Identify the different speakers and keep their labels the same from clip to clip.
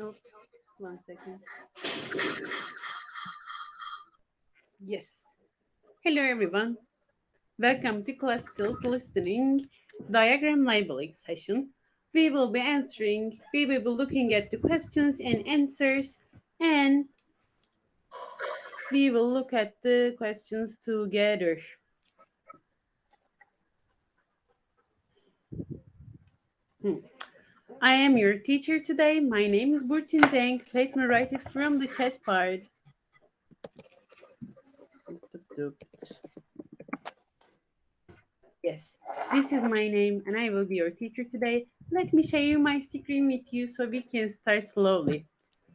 Speaker 1: Oops, 1 second. Yes. Hello, everyone. Welcome to Clasital's Listening Diagram Labeling session. We will be looking at the questions and answers, and we will look at the questions together. Hmm. I am your teacher today. My name is Burçin. Let me write it from the chat part. Yes, this is my name and I will be your teacher today. Let me share my screen with you so we can start slowly.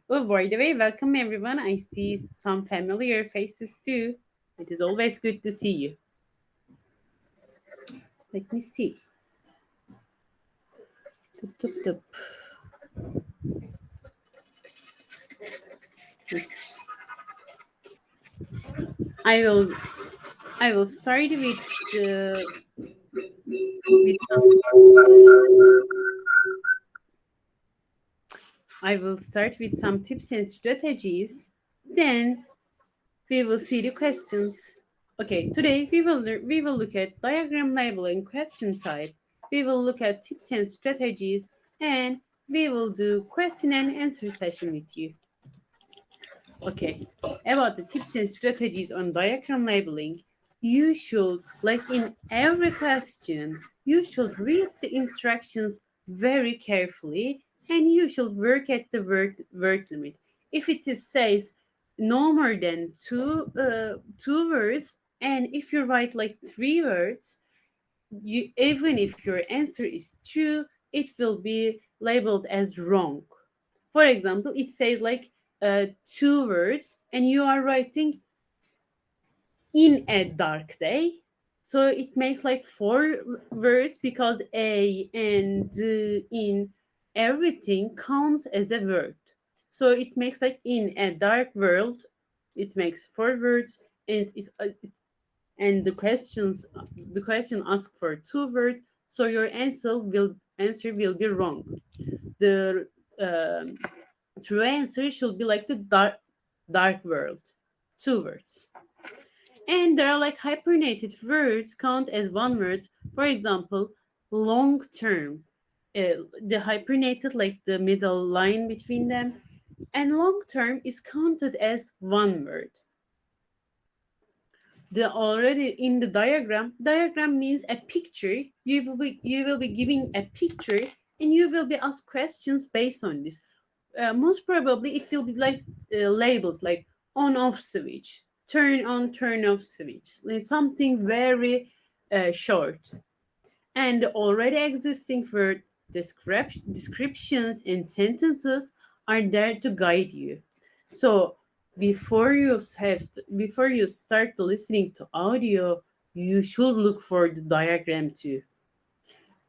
Speaker 1: Oh, by the way, welcome everyone. I see some familiar faces too. It is always good to see you. Let me see. Tup, tup, tup. I will I will start with I will start with some tips and strategies. Then we will see the questions. Okay, today we will look at diagram labeling question type. We will look at tips and strategies, and we will do question and answer session with you. Okay, about the tips and strategies on diagram labeling, you should, like in every question, you should read the instructions very carefully and you should work at the word limit. If it is says no more than two words, and if you write like 3 words, you even if your answer is true, it will be labeled as wrong. For example, it says like 2 words, and you are writing in a dark day. So it makes like 4 words because a and in everything counts as a word. So it makes like in a dark world, it makes 4 words, and and the question asks for 2 words. So your answer will be wrong. The um, true answer should be like the dark world, 2 words. And there are like hypernated words count as 1 word. For example, long term. The hypernated, like the middle line between them, and long term is counted as 1 word. The already in the diagram means a picture. You will be giving a picture, and you will be asked questions based on this. Most probably it will be like labels like on off switch, turn on turn off switch, like something very short. And already existing word descriptions and sentences are there to guide you. So before you start listening to audio, you should look for the diagram too.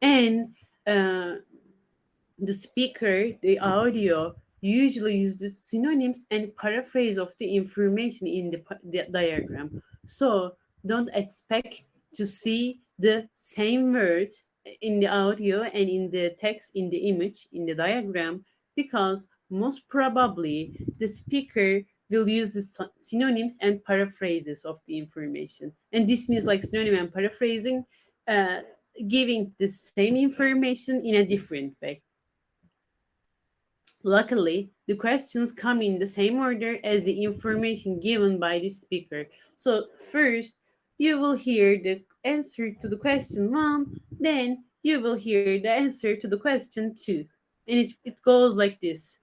Speaker 1: And uh, the speaker, the audio, usually uses synonyms and paraphrase of the information in the diagram. So don't expect to see the same words in the audio and in the text, in the image, in the diagram, because most probably the speaker will use the synonyms and paraphrases of the information. And this means like synonym and paraphrasing, uh, giving the same information in a different way. Luckily, the questions come in the same order as the information given by the speaker. So, first, you will hear the answer to the question 1, then, you will hear the answer to the question 2. And it goes like this.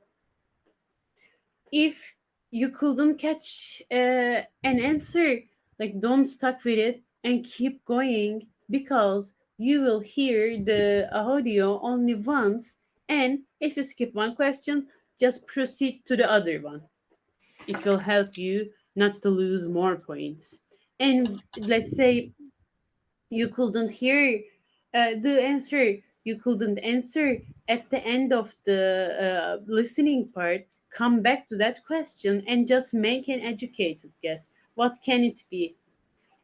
Speaker 1: If you couldn't catch an answer, like don't stuck with it and keep going, because you will hear the audio only once, and if you skip one question, just proceed to the other one. It will help you not to lose more points. And let's say you couldn't hear the answer, you couldn't answer at the end of the listening part, come back to that question and just make an educated guess. What can it be?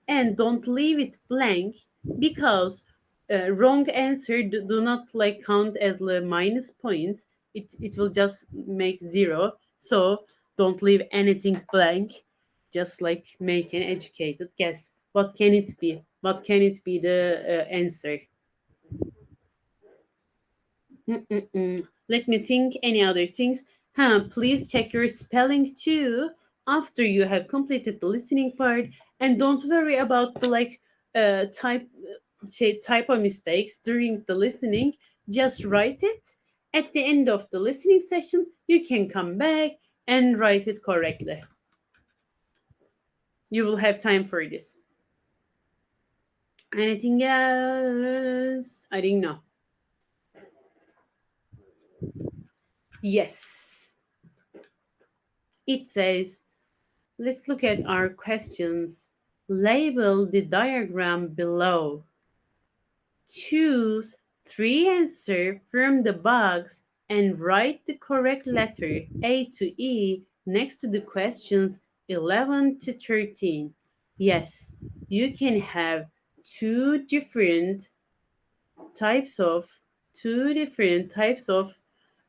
Speaker 1: And don't leave it blank, because wrong answer do not like count as the minus points, it will just make 0. So don't leave anything blank. Just like make an educated guess. What can it be? What can it be the answer? Let me think any other things. Please check your spelling too after you have completed the listening part, and don't worry about the typo mistakes during the listening. Just write it. At the end of the listening session, you can come back and write it correctly. You will have time for this. Anything else? I didn't know. Yes. It says, let's look at our questions. Label the diagram below. Choose 3 answers from the box and write the correct letter A to E next to the questions 11 to 13. Yes, you can have two different types of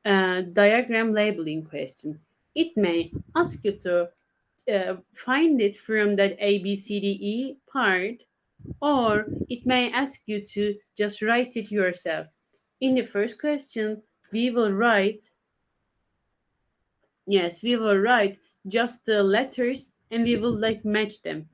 Speaker 1: diagram labeling question. It may ask you to find it from that A, B, C, D, E part, or it may ask you to just write it yourself. In the first question, we will write, yes, we will write just the letters and we will match them.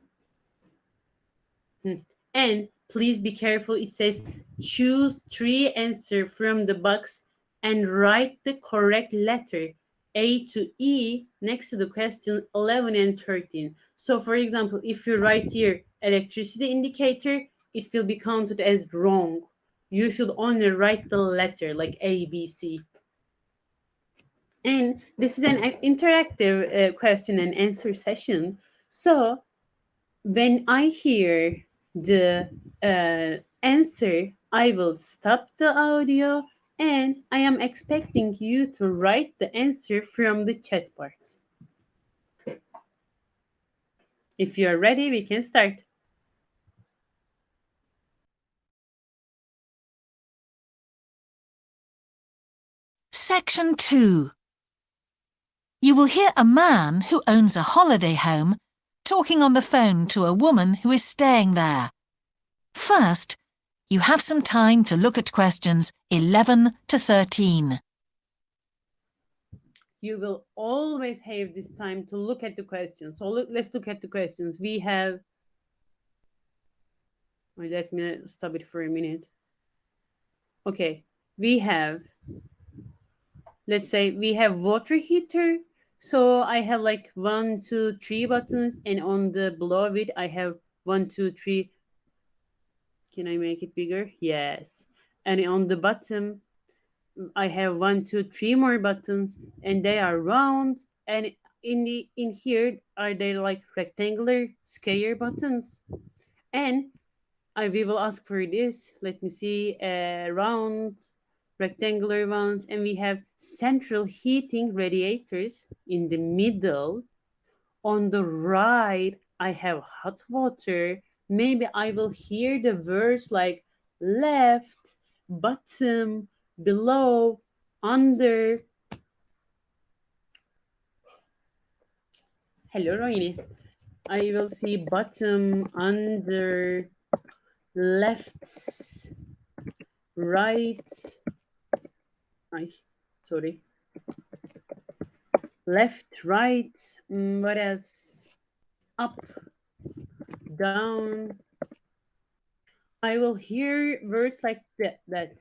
Speaker 1: And please be careful. It says choose 3 answer from the box and write the correct letter A to E next to the question 11 and 13. So for example, if you write here electricity indicator, it will be counted as wrong. You should only write the letter like A, B, C. And this is an interactive question and answer session. So when I hear the answer, I will stop the audio and I am expecting you to write the answer from the chat part. If you are ready, we can start.
Speaker 2: Section 2. You will hear a man who owns a holiday home talking on the phone to a woman who is staying there. First, you have some time to look at questions 11 to 13.
Speaker 1: You will always have this time to look at the questions. So let's look at the questions. We have... let me stop it for a minute. Okay, we have... let's say we have water heater. So I have 1, 2, 3 buttons, and on the below it I have 1, 2, 3. Can I make it bigger? Yes. And on the bottom I have 1, 2, 3 more buttons, and they are round. And in here are they rectangular square buttons. And we will ask for this. Let me see, round rectangular ones, and we have central heating radiators in the middle. On the right, I have hot water. Maybe I will hear the words like left, bottom, below, under. Hello, Rohini. I will see bottom, under, left, right. Sorry. Left, right. What else? Up, down. I will hear words like that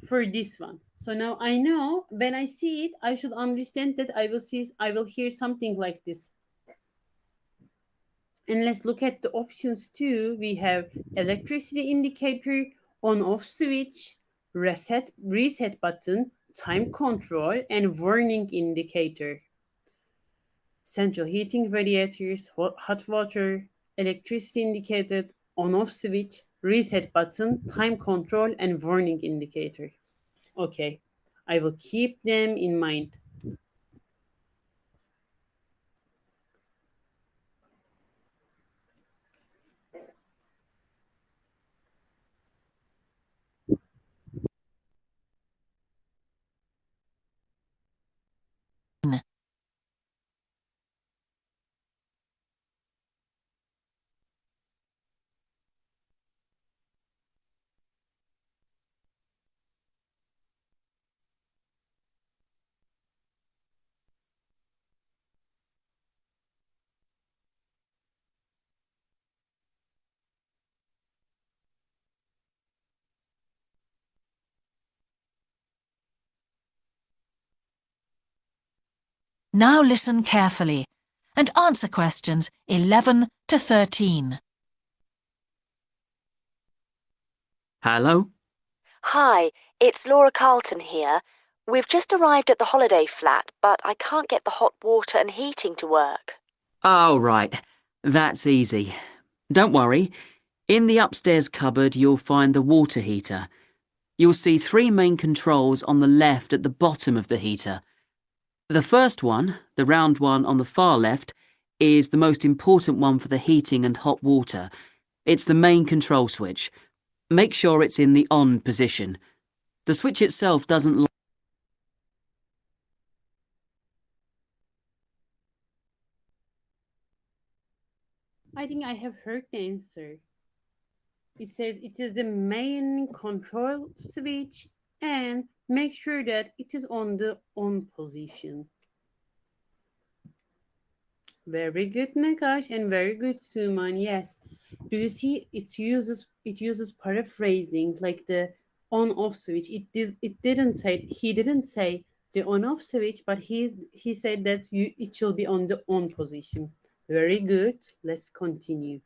Speaker 1: for this one. So now I know when I see it, I should understand that I will hear something like this. And let's look at the options too. We have electricity indicator, on off switch, reset button, time control, and warning indicator. Central heating radiators, hot water, electricity indicated, on off switch, reset button, time control, and warning indicator. Okay, I will keep them in mind.
Speaker 2: Now listen carefully and answer questions 11 to 13.
Speaker 3: Hello?
Speaker 4: Hi, it's Laura Carlton here. We've just arrived at the holiday flat, but I can't get the hot water and heating to work.
Speaker 3: Oh, right. That's easy. Don't worry. In the upstairs cupboard, you'll find the water heater. You'll see 3 main controls on the left at the bottom of the heater. The first one, the round one on the far left, is the most important one for the heating and hot water. It's the main control switch. Make sure it's in the on position. The switch itself doesn't
Speaker 1: I think I have heard the answer. It says it is the main control switch and make sure that it is on the on position. Very good, Nakash, and very good, Suman. Yes. Do you see it uses paraphrasing like the on off switch. It didn't say he didn't say the on off switch, but he said that it should be on the on position. Very good. Let's continue.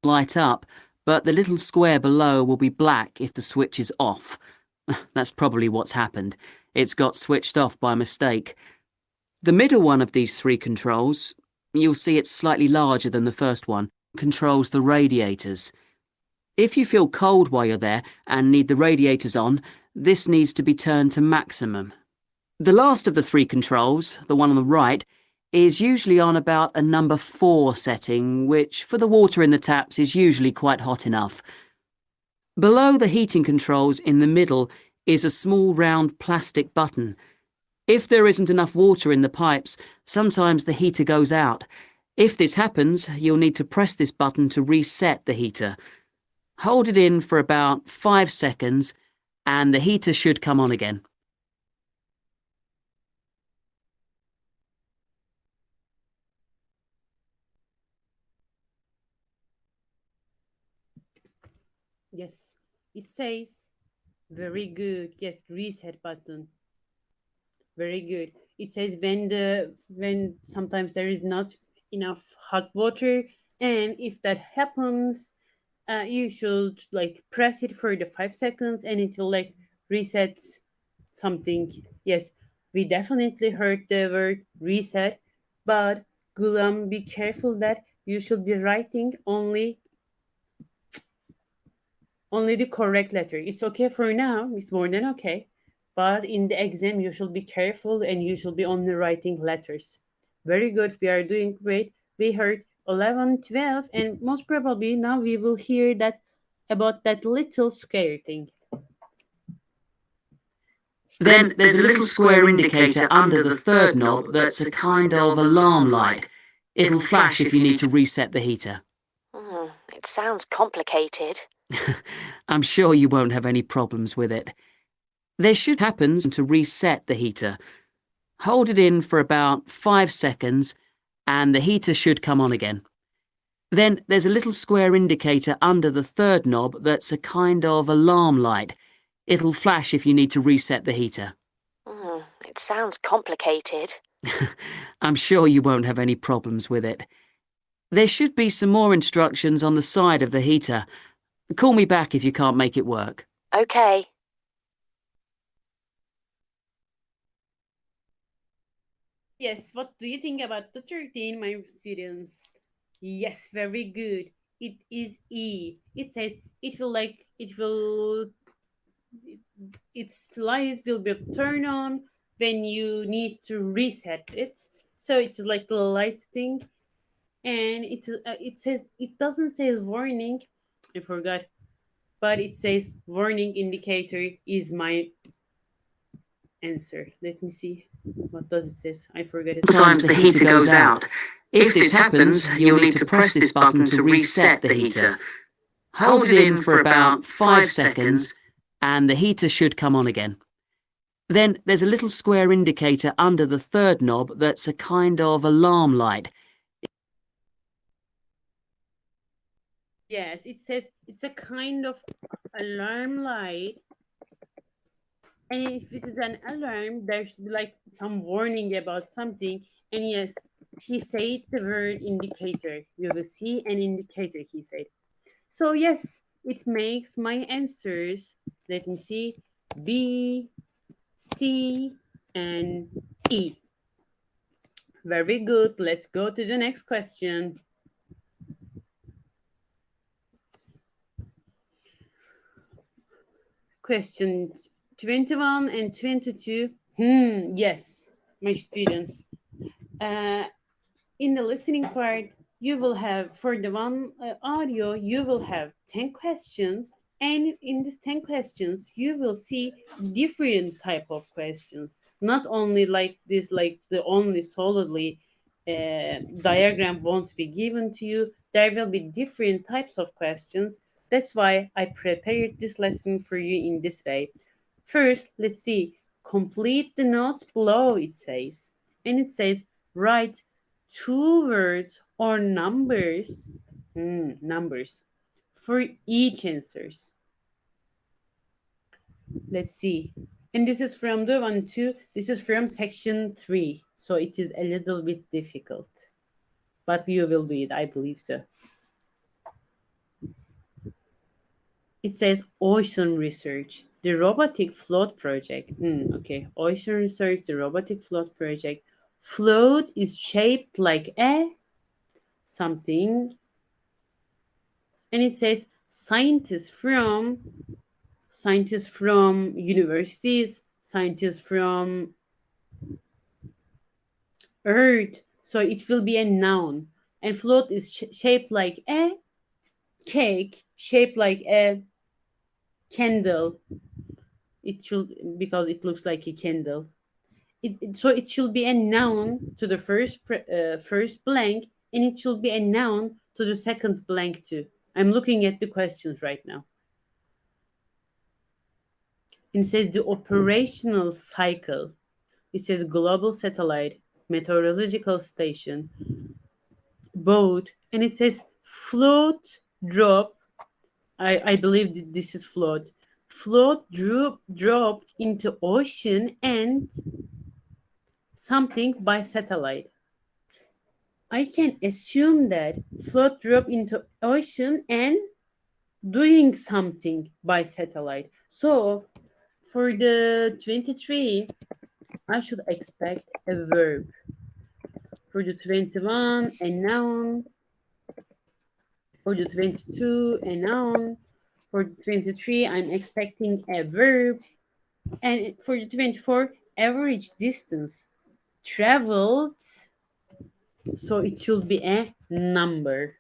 Speaker 3: light up, but the little square below will be black if the switch is off. That's probably what's happened. It's got switched off by mistake. The middle one of these 3 controls, you'll see it's slightly larger than the first one, controls the radiators. If you feel cold while you're there and need the radiators on, this needs to be turned to maximum. The last of the 3 controls, the one on the right, is usually on about a number 4 setting, which for the water in the taps is usually quite hot enough. Below the heating controls in the middle is a small round plastic button. If there isn't enough water in the pipes, sometimes the heater goes out. If this happens, you'll need to press this button to reset the heater. Hold it in for about 5 seconds and the heater should come on again.
Speaker 1: Yes. It says very good. Yes, reset button. Very good. It says when sometimes there is not enough hot water, and if that happens, you should like press it for the 5 seconds, and it will like reset something. Yes, we definitely heard the word reset, but Gulam, be careful that you should be writing only the correct letter. It's okay for now, it's more than okay. But in the exam, you should be careful and you should be only writing letters. Very good, we are doing great. We heard 11, 12, and most probably now we will hear that about that little scare thing.
Speaker 3: Then there's a little square indicator under the third knob that's a kind of alarm light. It'll flash if you need to reset the heater.
Speaker 4: It sounds complicated.
Speaker 3: I'm sure you won't have any problems with it. There should happen to reset the heater. Hold it in for about 5 seconds and the heater should come on again. Then there's a little square indicator under the third knob that's a kind of alarm light. It'll flash if you need to reset the heater.
Speaker 4: It sounds complicated.
Speaker 3: I'm sure you won't have any problems with it. There should be some more instructions on the side of the heater. Call me back if you can't make it work.
Speaker 4: Okay.
Speaker 1: Yes, what do you think about the 13, my students? Yes, very good. It is E. It says its light will be turned on when you need to reset it. So it's like the light thing, and it says it doesn't say warning. I forgot, but it says warning indicator is my answer. Let me see. What does it say? I forget it.
Speaker 3: Sometimes the heater goes out. If this happens, you'll need to press this button to reset the heater. Hold it in for about 5 seconds and the heater should come on again. Then there's a little square indicator under the third knob that's a kind of alarm light.
Speaker 1: Yes, it says it's a kind of alarm light. And if it is an alarm, there should be like some warning about something. And yes, he said the word indicator. You will see an indicator, he said. So yes, it makes my answers, let me see, B, C, and E. Very good. Let's go to the next question. Question 21 and 22. Yes, my students. Uh, in the listening part, you will have, for the one audio, you will have 10 questions. And in these 10 questions, you will see different type of questions. Not only like this, like the only solidly diagram won't be given to you. There will be different types of questions. That's why I prepared this lesson for you in this way. First, let's see. Complete the notes below, it says. And it says, write two words or numbers, numbers, for each answers. Let's see. And this is from the one, two. This is from section 3. So it is a little bit difficult. But you will do it, I believe so. It says Ocean Research, the Robotic Float Project. Okay, Ocean Research, the Robotic Float Project. Float is shaped like a something. And it says scientists from universities, scientists from Earth. So it will be a noun. And float is shaped like a cake, shaped like a candle. It should, because it looks like a candle. So it should be a noun to the first blank, and it should be a noun to the second blank too. I'm looking at the questions right now. It says the operational cycle. It says global satellite, meteorological station, boat, and it says float, drop. I believe that this is float. Float, drop into ocean and something by satellite. I can assume that float, drop into ocean and doing something by satellite. So for the 23, I should expect a verb. For the 21, a noun. For the 22, a noun. For the 23, I'm expecting a verb. And for the 24, average distance traveled. So it should be a number.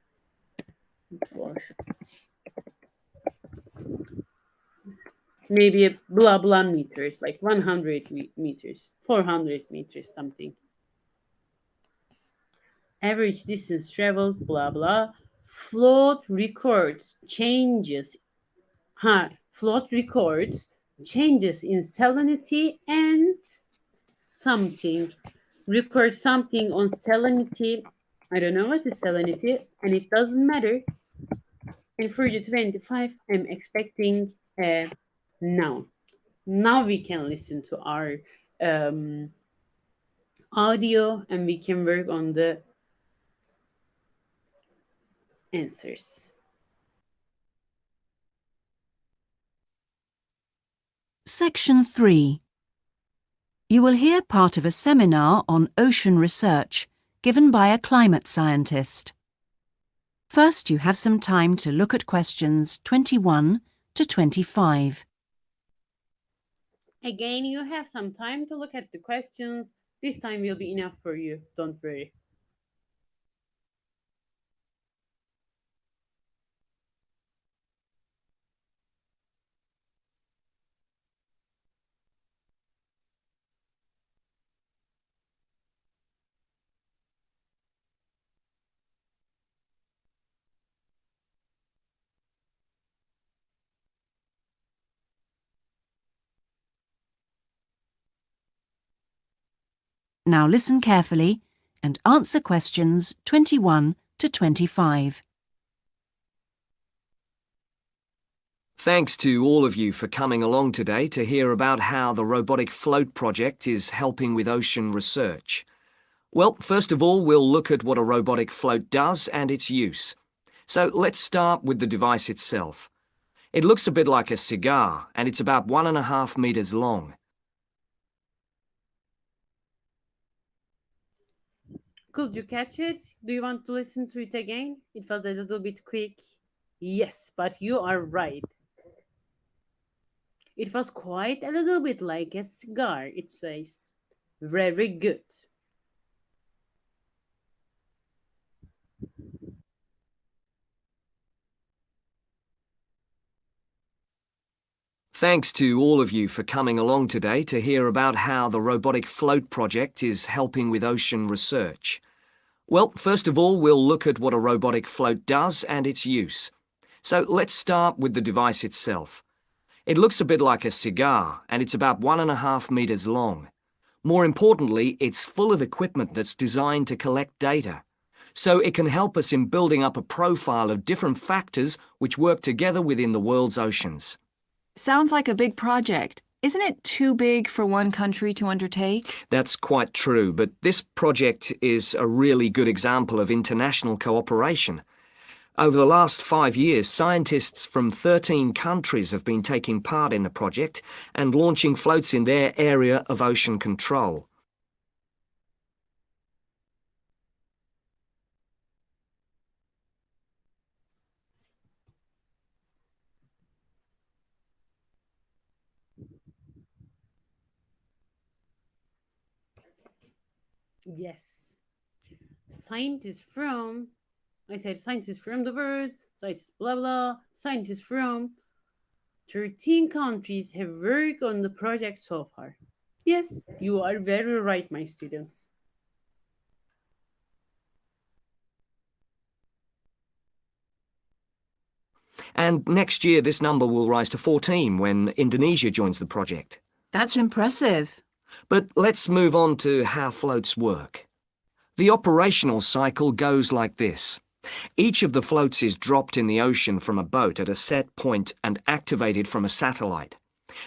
Speaker 1: Maybe a blah blah meters, like 100 meters, 400 meters, something. Average distance traveled, blah blah. Float records changes. Float records changes in salinity and something. Record something on salinity. I don't know what is salinity, and it doesn't matter. And for the 25, I'm expecting a noun. Now we can listen to our um, audio and we can work on the answers.
Speaker 2: Section 3. You will hear part of a seminar on ocean research given by a climate scientist. First, you have some time to look at questions 21 to 25.
Speaker 1: Again, you have some time to look at the questions. This time will be enough for you, don't worry.
Speaker 2: Now listen carefully and answer questions 21 to 25.
Speaker 5: Thanks to all of you for coming along today to hear about how the robotic float project is helping with ocean research. Well, first of all, we'll look at what a robotic float does and its use. So let's start with the device itself. It looks a bit like a cigar, and it's about 1.5 meters long.
Speaker 1: Could you catch it? Do you want to listen to it again? It was a little bit quick. Yes, but you are right. It was quite a little bit like a cigar, it says. Very good.
Speaker 5: Thanks to all of you for coming along today to hear about how the robotic float project is helping with ocean research. Well, first of all, we'll look at what a robotic float does and its use. So let's start with the device itself. It looks a bit like a cigar, and it's about 1.5 meters long. More importantly, it's full of equipment that's designed to collect data. So it can help us in building up a profile of different factors which work together within the world's oceans.
Speaker 6: Sounds like a big project. Isn't it too big for one country to undertake?
Speaker 5: That's quite true, but this project is a really good example of international cooperation. Over the last 5 years, scientists from 13 countries have been taking part in the project and launching floats in their area of ocean control.
Speaker 1: Yes. Scientists from, I said scientists from the world, scientists blah blah, scientists from 13 countries have worked on the project so far. Yes, you are very right, my students.
Speaker 5: And next year, this number will rise to 14 when Indonesia joins the project.
Speaker 6: That's impressive.
Speaker 5: But let's move on to how floats work. The operational cycle goes like this. Each of the floats is dropped in the ocean from a boat at a set point and activated from a satellite.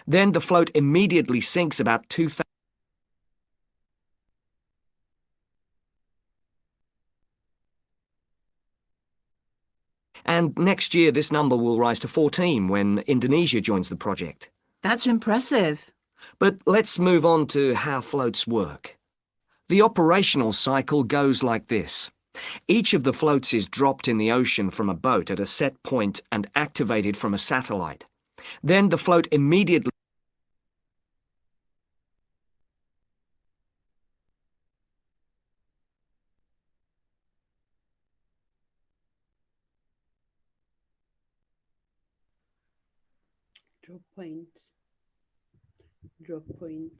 Speaker 5: Then the float immediately sinks about 2,000 and next year this number will rise to 14 when Indonesia joins the project.
Speaker 6: That's impressive.
Speaker 5: But let's move on to how floats work. The operational cycle goes like this. Each of the floats is dropped in the ocean from a boat at a set point and activated from a satellite. Then the float immediately
Speaker 1: Drop point. Drop point.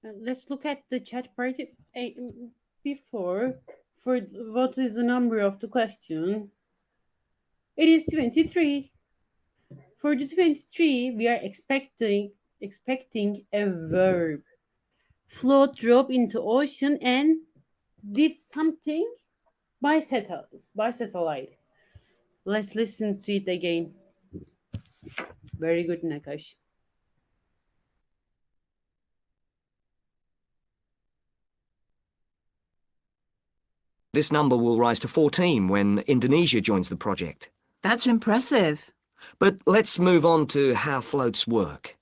Speaker 1: Let's look at the chat part before. For what is the number of the question? It is 23. For the 23, we are expecting a verb. Float, drop into ocean and did something by satellite. Let's listen to it again. Very good, Nakash.
Speaker 5: this number will rise to 14 when Indonesia joins the project.
Speaker 6: That's impressive.
Speaker 5: But let's move on to how floats work.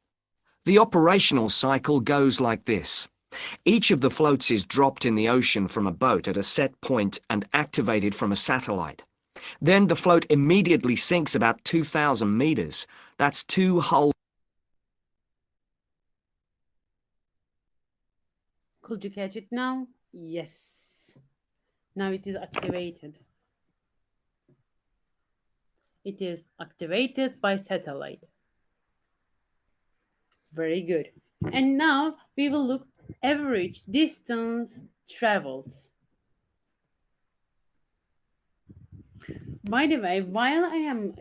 Speaker 5: The operational cycle goes like this. Each of the floats is dropped in the ocean from a boat at a set point and activated from a satellite. Then the float immediately sinks about 2,000 meters. That's 2 whole.
Speaker 1: Could you catch it now? Yes. Now it is activated. It is activated by satellite. Very good. And now we will look average distance traveled. By the way, while I am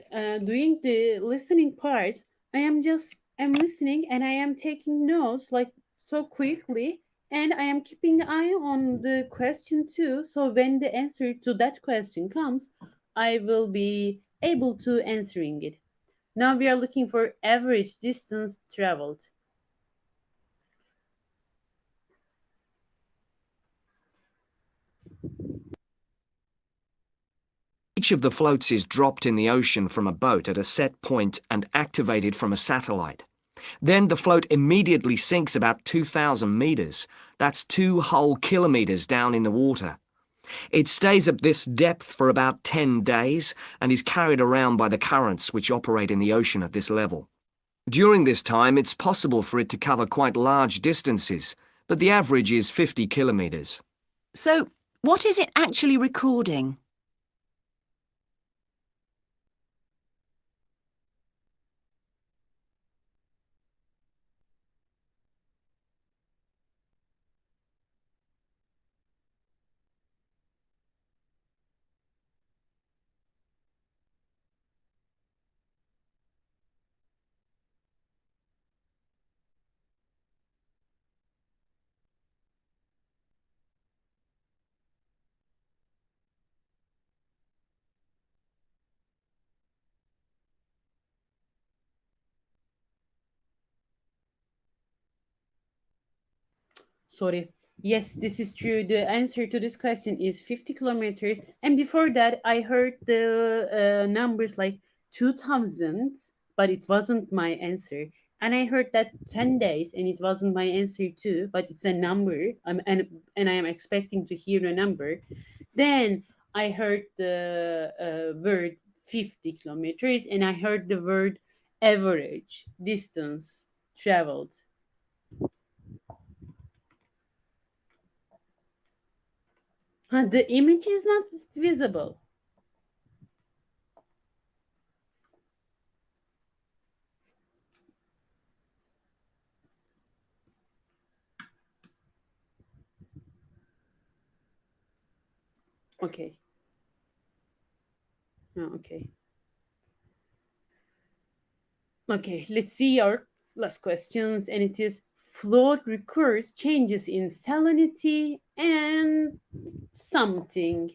Speaker 1: doing the listening part, I'm listening and I am taking notes like so quickly, and I am keeping an eye on the question too. So when the answer to that question comes, I will be able to answering it. Now we are looking for average distance traveled.
Speaker 5: Each of the floats is dropped in the ocean from a boat at a set point and activated from a satellite. Then the float immediately sinks about 2,000 meters. That's 2 whole kilometers down in the water. It stays at this depth for about 10 days and is carried around by the currents which operate in the ocean at this level. During this time, it's possible for it to cover quite large distances, but the average is 50 kilometers.
Speaker 6: So, what is it actually recording?
Speaker 1: Sorry. Yes, this is true. The answer to this question is 50 kilometers. And before that, I heard the numbers like 2000, but it wasn't my answer. And I heard that 10 days, and it wasn't my answer too, but it's a number. And I am expecting to hear a number. Then I heard the word 50 kilometers, and I heard the word average distance traveled. The image is not visible. Okay. Oh, okay. Okay, let's see our last questions, and it is float recurs changes in salinity and something.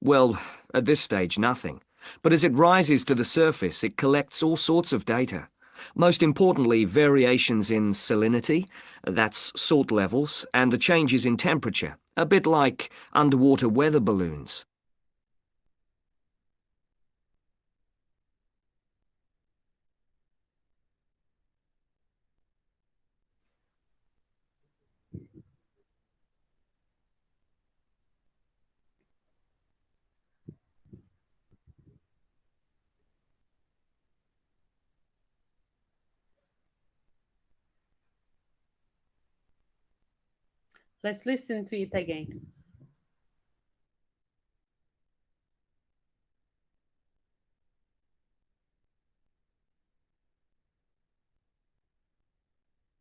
Speaker 5: Well, at this stage, nothing. But as it rises to the surface, it collects all sorts of data. Most importantly, variations in salinity, that's salt levels, and the changes in temperature, a bit like underwater weather balloons.
Speaker 1: Let's listen to it again.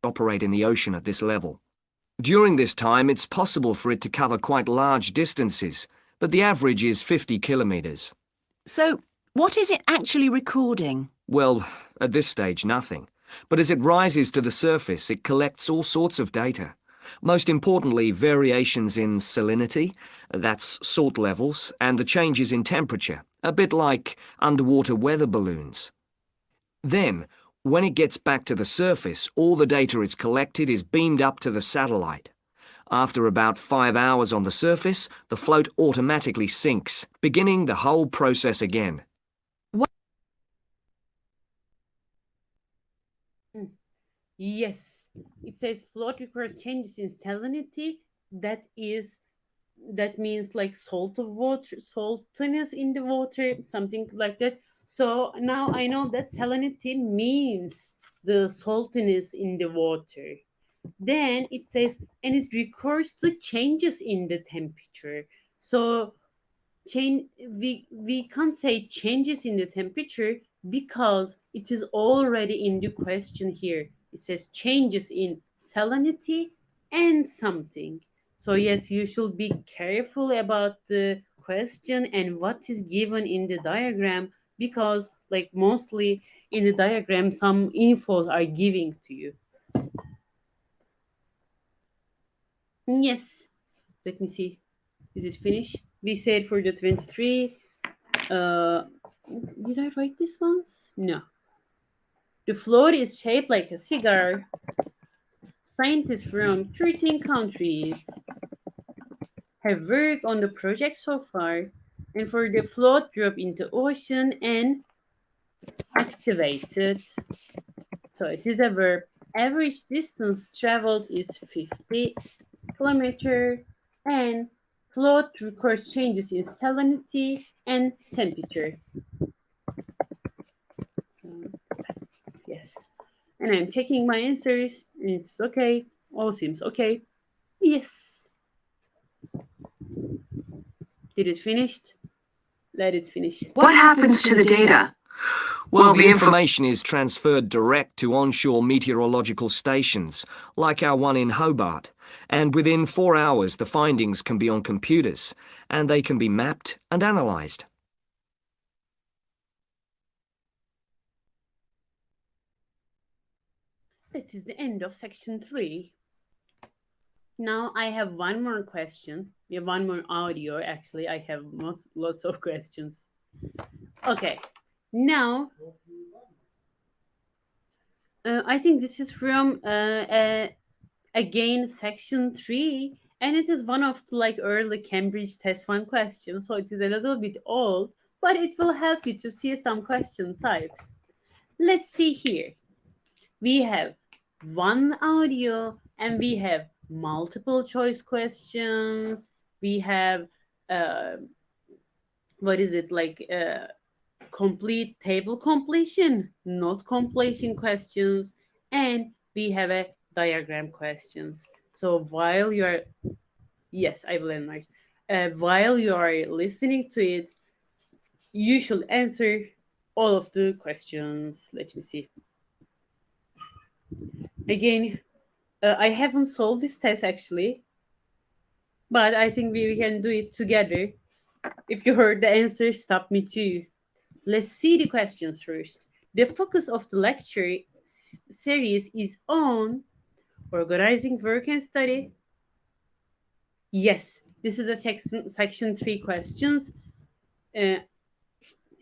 Speaker 5: Operate in the ocean at this level. During this time, it's possible for it to cover quite large distances, but the average is 50 kilometers.
Speaker 6: So, what is it actually recording?
Speaker 5: Well, at this stage, nothing. But as it rises to the surface, it collects all sorts of data. Most importantly, variations in salinity, that's salt levels, and the changes in temperature, a bit like underwater weather balloons. Then, when it gets back to the surface, all the data it's collected is beamed up to the satellite. After about 5 hours on the surface, the float automatically sinks, beginning the whole process again.
Speaker 1: Yes, it says float requires changes in salinity. That means like salt of water, saltiness in the water, something like that. So now I know that salinity means the saltiness in the water. Then it says, and it recurs to changes in the temperature. So we can't say changes in the temperature because it is already in the question here. It says changes in salinity and something. So yes, you should be careful about the question and what is given in the diagram, because like mostly in the diagram some info are giving to you. Yes, let me see. Is it finished? We said for the 23. Did I write this once? No. The float is shaped like a cigar. Scientists from 13 countries have worked on the project so far, and for the float drop into ocean and activated. So it is a verb. Average distance traveled is 50 kilometer, and float records changes in salinity and temperature. Yes. And I'm checking my answers. It's okay. All seems okay. Yes. Did it finished? Let it finish.
Speaker 6: What happens to the data?
Speaker 5: Well, the information is transferred direct to onshore meteorological stations, like our one in Hobart, and within 4 hours the findings can be on computers, and they can be mapped and analysed.
Speaker 1: That is the end of section 3. Now I have one more question. Yeah, one more audio. Actually, I have lots of questions. Okay. Now, I think this is from again section 3, and it is one of the early Cambridge Test 1 questions. So it is a little bit old, but it will help you to see some question types. Let's see here. We have one audio and we have multiple choice questions. We have complete table completion, not completion questions, and we have a diagram questions. So while you are, yes, I will enlarge. While you are listening to it, you should answer all of the questions. Let me see. Again, I haven't solved this test actually, but I think we can do it together. If you heard the answer, stop me too. Let's see the questions first. The focus of the lecture series is on organizing work and study. Yes, this is a section 3 questions, and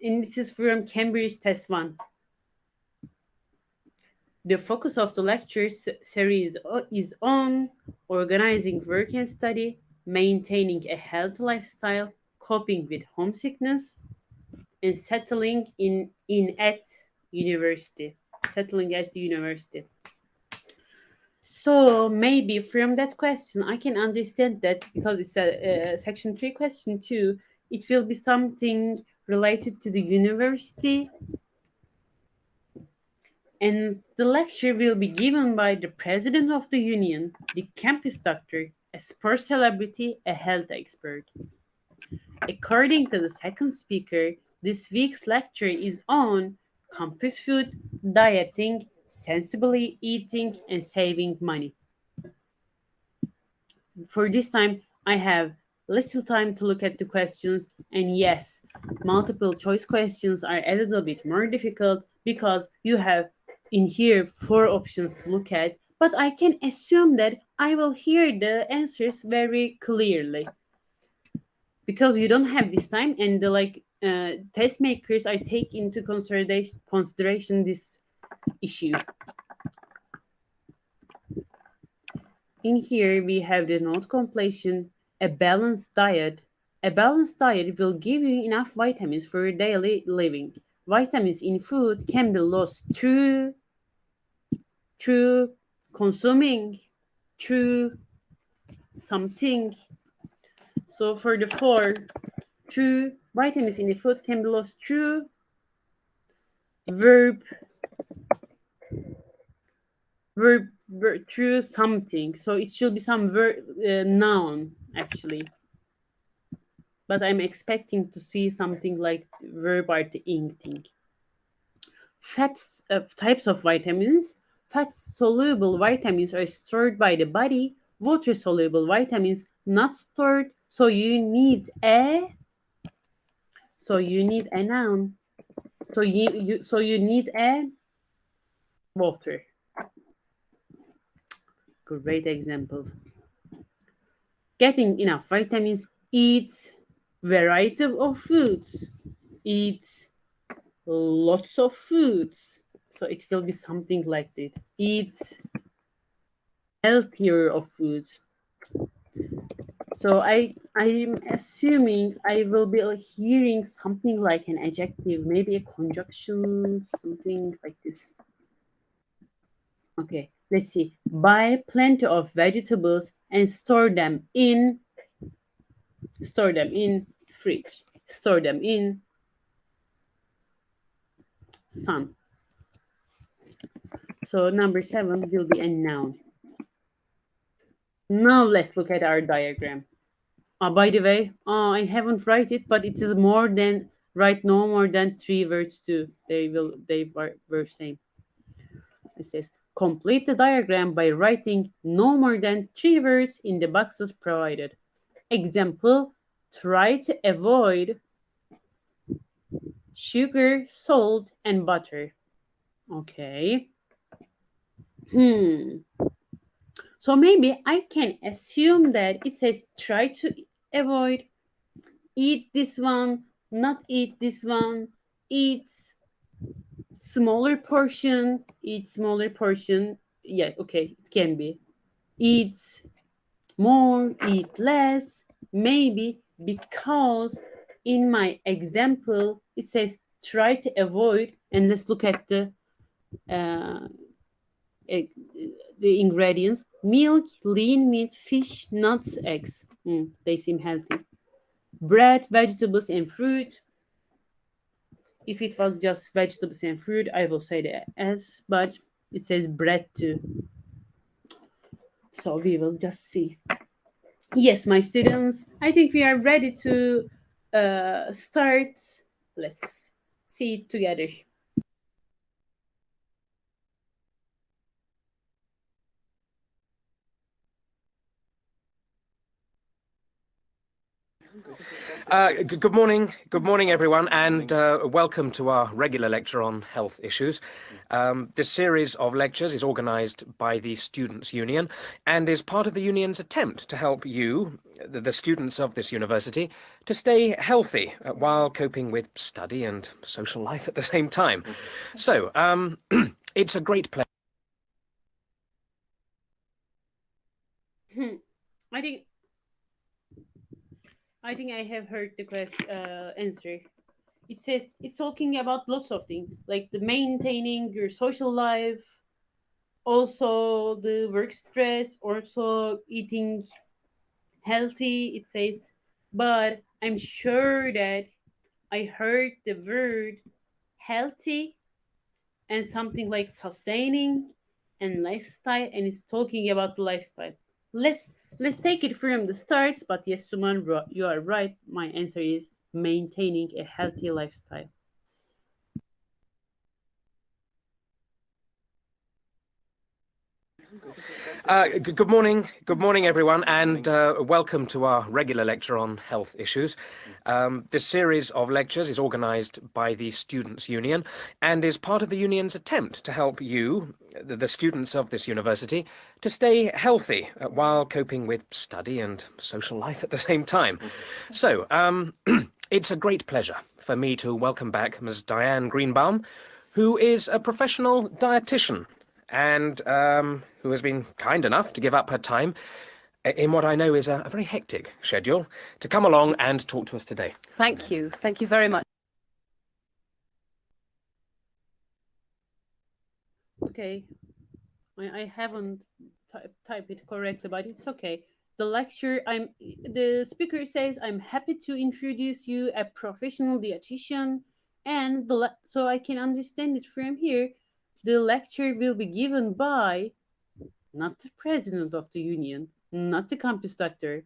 Speaker 1: this is from Cambridge Test 1. The focus of the lecture series is on organizing work and study, maintaining a healthy lifestyle, coping with homesickness, and settling at university. Settling at the university. So maybe from that question, I can understand that because it's a section 3 question too, it will be something related to the university. And the lecture will be given by the president of the union, the campus doctor, a sports celebrity, a health expert. According to the second speaker, this week's lecture is on campus food, dieting, sensibly eating, and saving money. For this time, I have little time to look at the questions, and yes, multiple choice questions are a little bit more difficult because you have in here 4 options to look at, but I can assume that I will hear the answers very clearly because you don't have this time, and the test makers I take into consideration this issue. In here we have the note completion, a balanced diet. A balanced diet will give you enough vitamins for your daily living. Vitamins in food can be lost through consuming, through something. So for the 4, true vitamins in the food can be lost through verb through something. So it should be some noun actually. But I'm expecting to see something like verb ing thing. Fats types of vitamins. Fat soluble vitamins are stored by the body. Water soluble vitamins not stored. So you need a noun. So you need a water. Great example. Getting enough vitamins Eat variety of foods. Eat lots of foods. So it will be something like that. Eat healthier of foods. So I'm assuming I will be hearing something like an adjective, maybe a conjunction, something like this. Okay, let's see. Buy plenty of vegetables and store them in fridge. Store them in sun. So number 7 will be a noun. Now let's look at our diagram. By the way, I haven't write it, but it is more than write no more than 3 words too. They were same. It says complete the diagram by writing no more than 3 words in the boxes provided. Example: try to avoid sugar, salt, and butter. Okay. So maybe I can assume that it says try to avoid, eat this one, not eat this one, eat smaller portion, eat smaller portion. Yeah, okay, it can be. Eat more, eat less, maybe because in my example it says try to avoid, and let's look at uh, the ingredients: milk, lean meat, fish, nuts, eggs. They seem healthy. Bread, vegetables, and fruit. If it was just vegetables and fruit, I will say the S, but it says bread too. So we will just see. Yes, my students, I think we are ready to start. Let's see it together.
Speaker 7: Good morning, everyone, and welcome to our regular lecture on health issues. This series of lectures is organised by the Students' Union and is part of the union's attempt to help you, the students of this university, to stay healthy while coping with study and social life at the same time. So, it's a great pleasure.
Speaker 1: I think I have heard the answer. It says it's talking about lots of things, like the maintaining your social life, also the work stress, also eating healthy. It says, but I'm sure that I heard the word healthy and something like sustaining and lifestyle, and it's talking about the lifestyle. Let's take it from the start. But yes, Suman, you are right. My answer is maintaining a healthy lifestyle.
Speaker 7: Good morning, everyone, and welcome to our regular lecture on health issues. This series of lectures is organised by the Students' Union and is part of the union's attempt to help you, the students of this university, to stay healthy while coping with study and social life at the same time. So, it's a great pleasure for me to welcome back Ms. Diane Greenbaum, who is a professional dietitian and who has been kind enough to give up her time in what I know is a very hectic schedule to come along and talk to us today.
Speaker 8: Thank you. Thank you very much.
Speaker 1: Okay, I haven't typed it correctly, but it's okay. The speaker says, I'm happy to introduce you a professional dietitian, and so I can understand it from here. The lecture will be given by not the president of the union, not the campus doctor,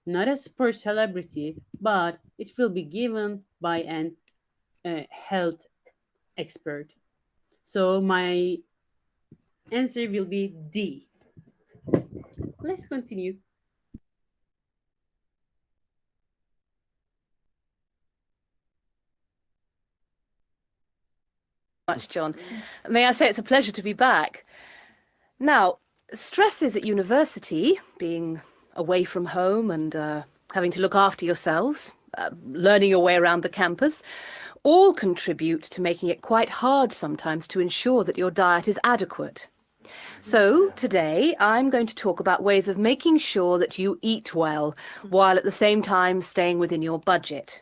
Speaker 1: not a sports celebrity, but it will be given by an health expert. So my answer will be D. Let's continue.
Speaker 8: Much, John. May I say it's a pleasure to be back. Now, stresses at university, being away from home and having to look after yourselves, learning your way around the campus, all contribute to making it quite hard sometimes to ensure that your diet is adequate. So today I'm going to talk about ways of making sure that you eat well while at the same time staying within your budget.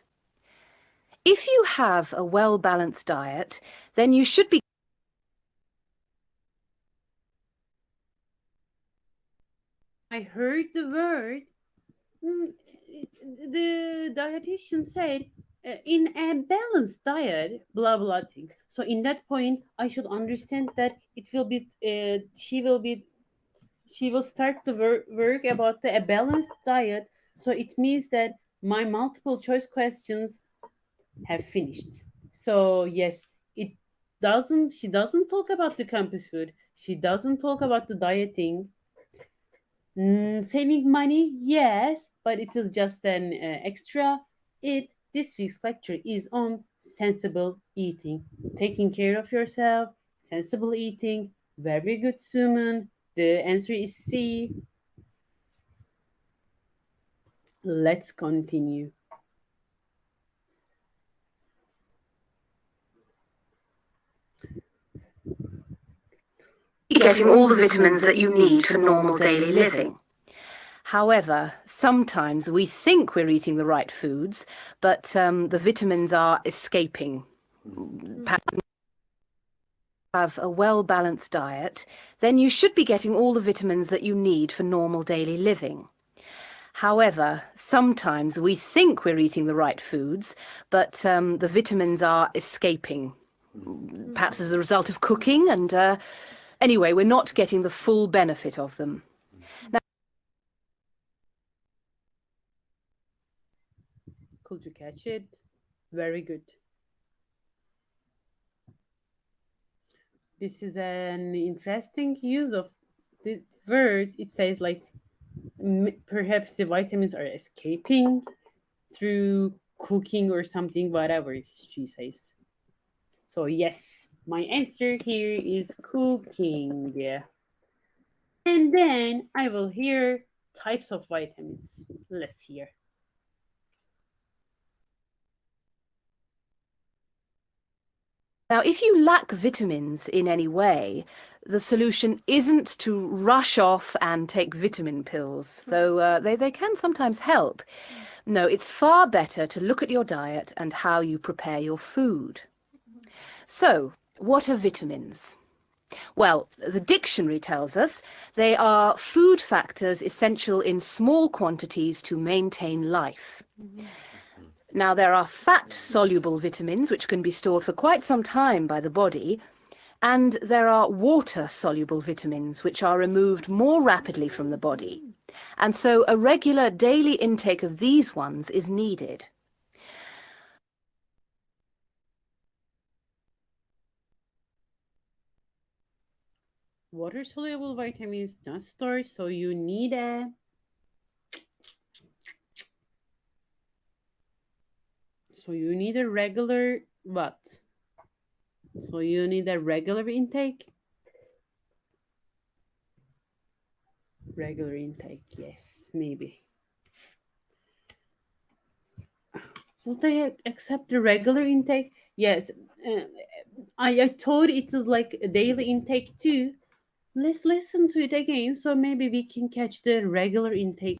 Speaker 8: If you have a well-balanced diet, then you should be
Speaker 1: I heard the word. The dietitian said in a balanced diet, blah blah thing. So in that point, I should understand that it will be. She will start the work about a balanced diet. So it means that my multiple choice questions have finished. So yes, it doesn't. She doesn't talk about the campus food. She doesn't talk about the dieting. Saving money, yes, but it is just an extra. This week's lecture is on sensible eating, taking care of yourself, sensible eating. Very good, Suman. The answer is C. Let's continue.
Speaker 4: Getting all the vitamins that you need for normal daily living.
Speaker 8: However, sometimes we think we're eating the right foods, but the vitamins are escaping. Have a well-balanced diet, then you should be getting all the vitamins that you need for normal daily living. However, sometimes we think we're eating the right foods, but the vitamins are escaping, perhaps as a result of cooking, and anyway, we're not getting the full benefit of them. Now,
Speaker 1: Could you catch it? Very good. This is an interesting use of the word. It says like perhaps the vitamins are escaping through cooking or something, whatever she says. So yes, my answer here is cooking. Yeah. And then I will hear types of vitamins. Let's hear.
Speaker 8: Now, if you lack vitamins in any way, the solution isn't to rush off and take vitamin pills, though they can sometimes help. No, it's far better to look at your diet and how you prepare your food. So, what are vitamins? Well, the dictionary tells us they are food factors essential in small quantities to maintain life. Now, there are fat-soluble vitamins, which can be stored for quite some time by the body, and there are water-soluble vitamins, which are removed more rapidly from the body. And so a regular daily intake of these ones is needed.
Speaker 1: Water-soluble vitamins not stored, so you need a regular what? So you need a regular intake? Regular intake, yes, maybe. Would I accept the regular intake? Yes. I thought it is like a daily intake too. Let's listen to it again so maybe we can catch the regular intake.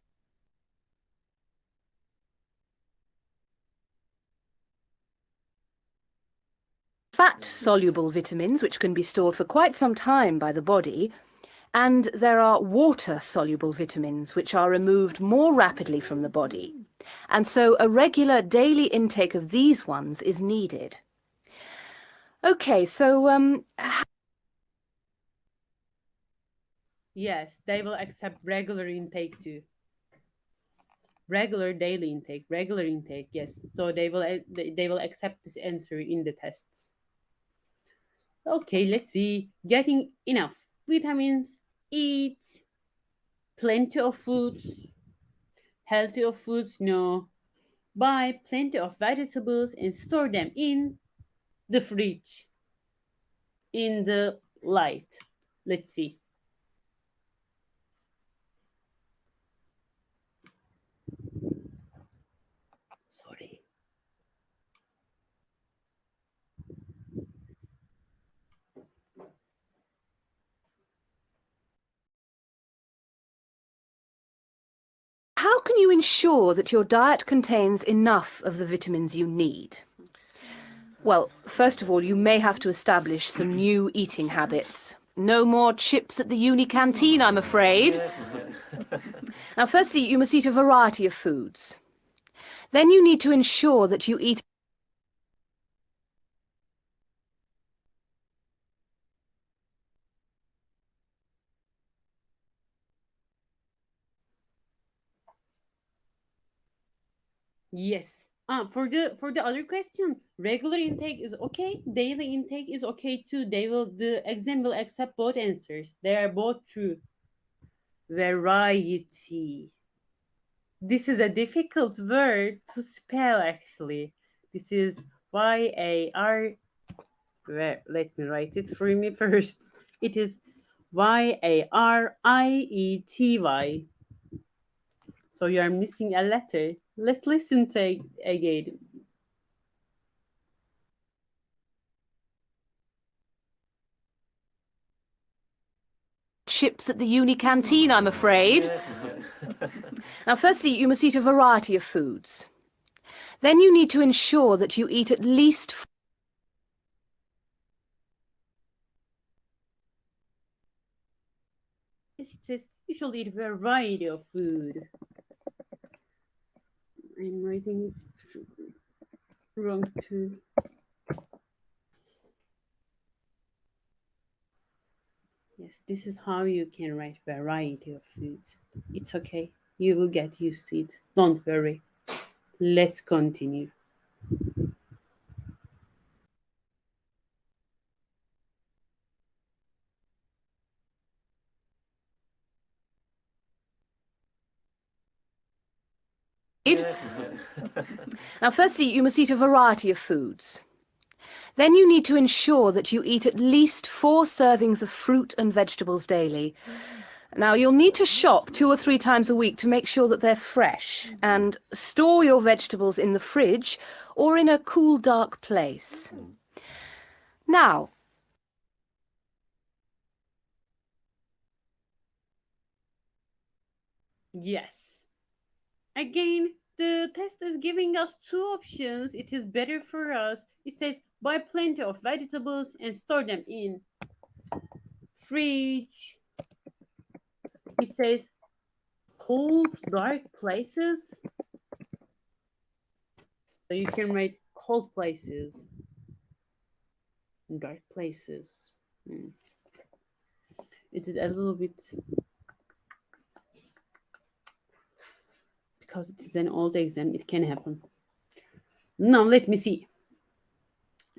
Speaker 8: Fat-soluble vitamins, which can be stored for quite some time by the body, and there are water-soluble vitamins, which are removed more rapidly from the body. And so a regular daily intake of these ones is needed. Okay, so
Speaker 1: Yes, they will accept regular intake too. Regular daily intake, regular intake, yes. So they will accept this answer in the tests. Okay, let's see. Getting enough vitamins, eat plenty of foods, healthy of foods, no. Buy plenty of vegetables and store them in the fridge, in the light. Let's see.
Speaker 8: can you ensure that your diet contains enough of the vitamins you need? Well, first of all, you may have to establish some new eating habits. No more chips at the uni canteen, I'm afraid. Now, firstly, you must eat a variety of foods. Then you need to ensure that you eat
Speaker 1: Yes. For the other question, regular intake is okay. Daily intake is okay too. The exam will accept both answers. They are both true. Variety. This is a difficult word to spell actually. This is Y-A-R. Let me write it for me first. It is Y-A-R-I-E-T-Y. So you are missing a letter. Let's listen to again.
Speaker 8: chips at the uni canteen, I'm afraid. Now, firstly, you must eat a variety of foods. Then you need to ensure that you eat at least
Speaker 1: Yes, it says you should eat a variety of food. I'm writing it wrong too. Yes, this is how you can write variety of foods. It's okay. You will get used to it. Don't worry. Let's continue.
Speaker 8: Now, firstly, you must eat a variety of foods. Then you need to ensure that you eat at least 4 servings of fruit and vegetables daily. Now, you'll need to shop 2 or 3 times a week to make sure that they're fresh, and store your vegetables in the fridge or in a cool, dark place. Now,
Speaker 1: Yes. Again, the test is giving us 2 options. It is better for us. It says buy plenty of vegetables and store them in fridge. It says cold, dark places. So you can write cold places, dark places. It is a little bit, because it is an old exam, it can happen. Now let me see.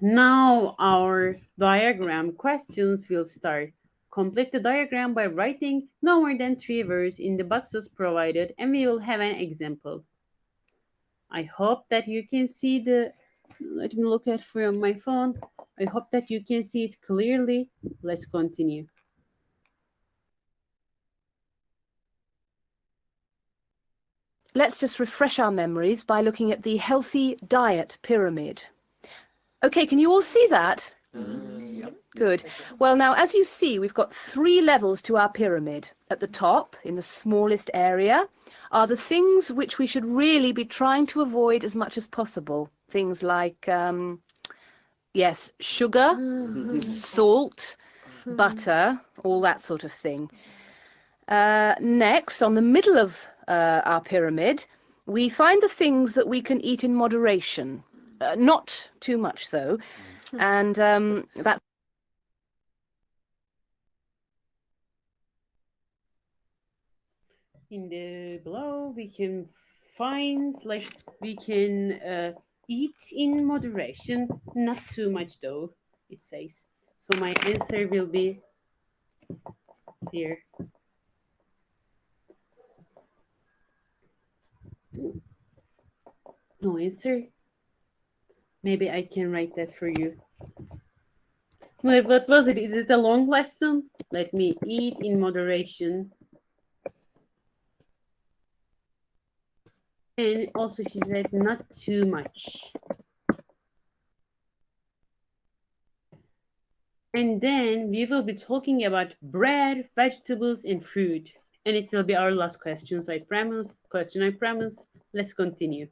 Speaker 1: Now our diagram questions will start. Complete the diagram by writing no more than 3 words in the boxes provided, and we will have an example. I hope that you can see let me look at from my phone. I hope that you can see it clearly. Let's continue.
Speaker 8: let's just refresh our memories by looking at the healthy diet pyramid. Okay, can you all see that? Good. Well, now, as you see, we've got 3 levels to our pyramid. At the top, in the smallest area, are the things which we should really be trying to avoid as much as possible. Things like, yes, sugar, salt, butter, all that sort of thing. Next, on the middle of our pyramid, we find the things that we can eat in moderation. Not too much, though. And that's
Speaker 1: In the below, we can find, we can eat in moderation, not too much though, it says. So my answer will be here. No answer? Maybe I can write that for you. Wait, what was it? Is it a long lesson? Let me eat in moderation. And also she said not too much. And then we will be talking about bread, vegetables, and fruit. And it will be our last questions, I promise. I promise. Let's continue.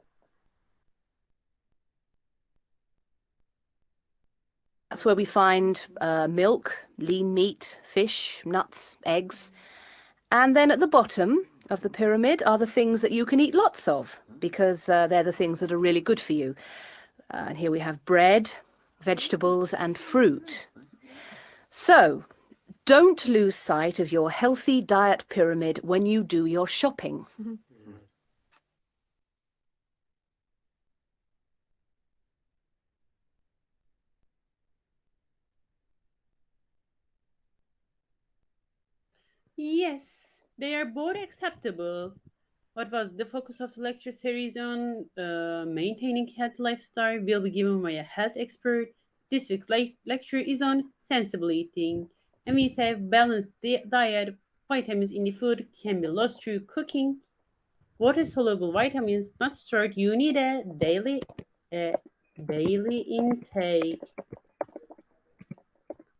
Speaker 8: That's where we find milk, lean meat, fish, nuts, eggs. And then at the bottom of the pyramid are the things that you can eat lots of, because they're the things that are really good for you. And here we have bread, vegetables, and fruit. So, don't lose sight of your healthy diet pyramid when you do your shopping.
Speaker 1: Yes, they are both acceptable. What was the focus of the lecture series on maintaining healthy lifestyle will be given by a health expert. This week's lecture is on sensible eating. And we say balanced diet, vitamins in the food can be lost through cooking. Water-soluble vitamins not stored. You need a daily intake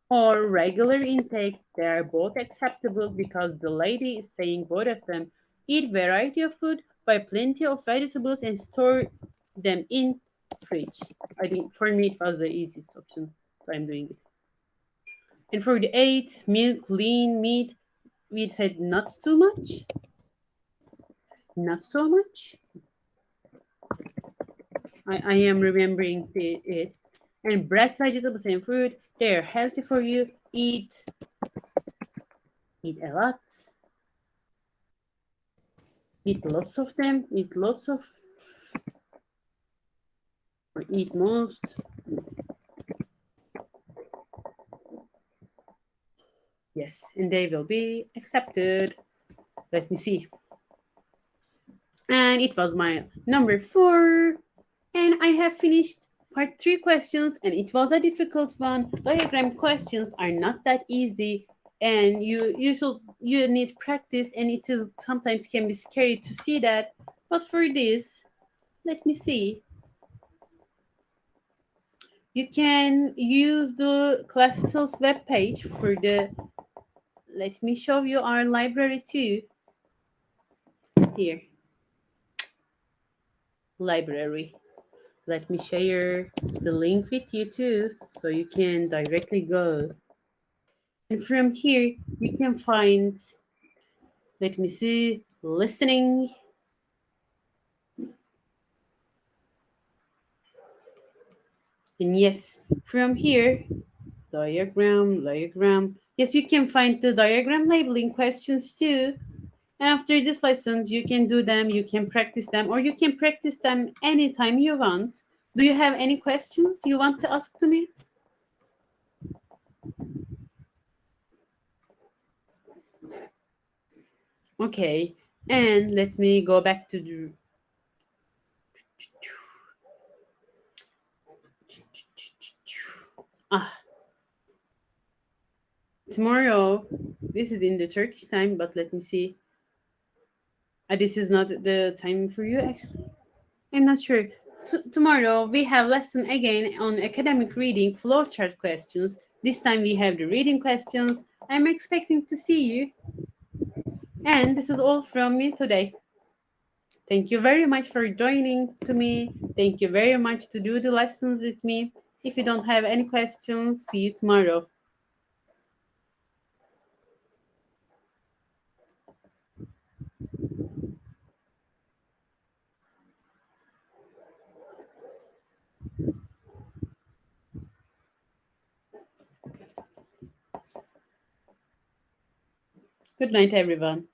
Speaker 1: or regular intake. They are both acceptable because the lady is saying both of them. Eat variety of food, buy plenty of vegetables and store them in fridge. I think for me it was the easiest option, so I'm doing it. And for the 8, milk, lean meat, we said not too much. Not so much. I am remembering it. And bread, vegetables, and fruit, they are healthy for you. Eat a lot. Eat lots of them. Eat lots of, or eat most. Yes, and they will be accepted. Let me see. And it was my number 4. And I have finished part 3 questions, and it was a difficult one. Diagram questions are not that easy, and you need practice, and it is sometimes can be scary to see that. But for this, let me see. You can use the Clasital's web page for the. Let me show you our library too. Here, library. Let me share the link with you too, so you can directly go. And from here, you can find, let me see, listening. And yes, from here, diagram. Yes, you can find the diagram labeling questions too. And after this lessons, you can do them, you can practice them, or you can practice them anytime you want. Do you have any questions you want to ask to me? Okay, and let me go back to the tomorrow. This is in the Turkish time, but let me see. This is not the time for you, actually. I'm not sure. Tomorrow we have lesson again on academic reading flowchart questions. This time we have the reading questions. I'm expecting to see you. And this is all from me today. Thank you very much for joining to me. Thank you very much to do the lessons with me. If you don't have any questions, see you tomorrow. Good night, everyone.